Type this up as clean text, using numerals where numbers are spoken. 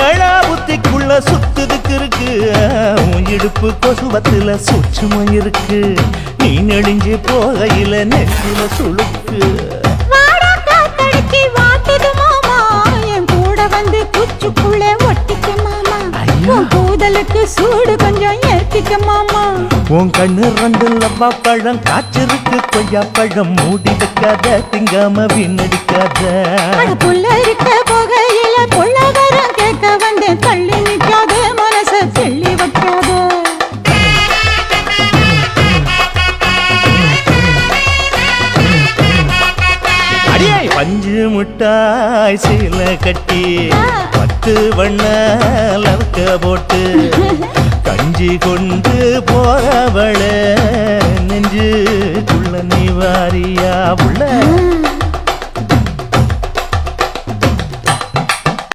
ஏழா புத்திக்குள்ள சுத்துதுக்கு இருக்கு உன் இடுப்பு கொசுவத்துல சூட்சுமம் இருக்கு நீ நெடுஞ்சு போகையில நெஞ்சில சுளுக்கு குச்சுக்குள்ள ஒட்டிக்க மாமா கூதலுக்கு சூடு கொஞ்சம் ஏத்திக்க மாமா உன் கண்ணு ரெண்டு லவ்வா பழம் காய்ச்சிருக்கு கொய்யா பழம் மூடி வைக்காத திங்காம வீணடிக்காத புள்ள இருக்க போகையில புள்ள வரம் கேட்க வந்து தள்ளி நிற்காத மனச தெள்ளி வைக்காத பஞ்சு முட்டாய் சீல கட்டி 10 வண்ண லவக்க போட்டு கஞ்சி கொண்டு போறவள நெஞ்சுக்குள்ள நீ வாரியா உள்ள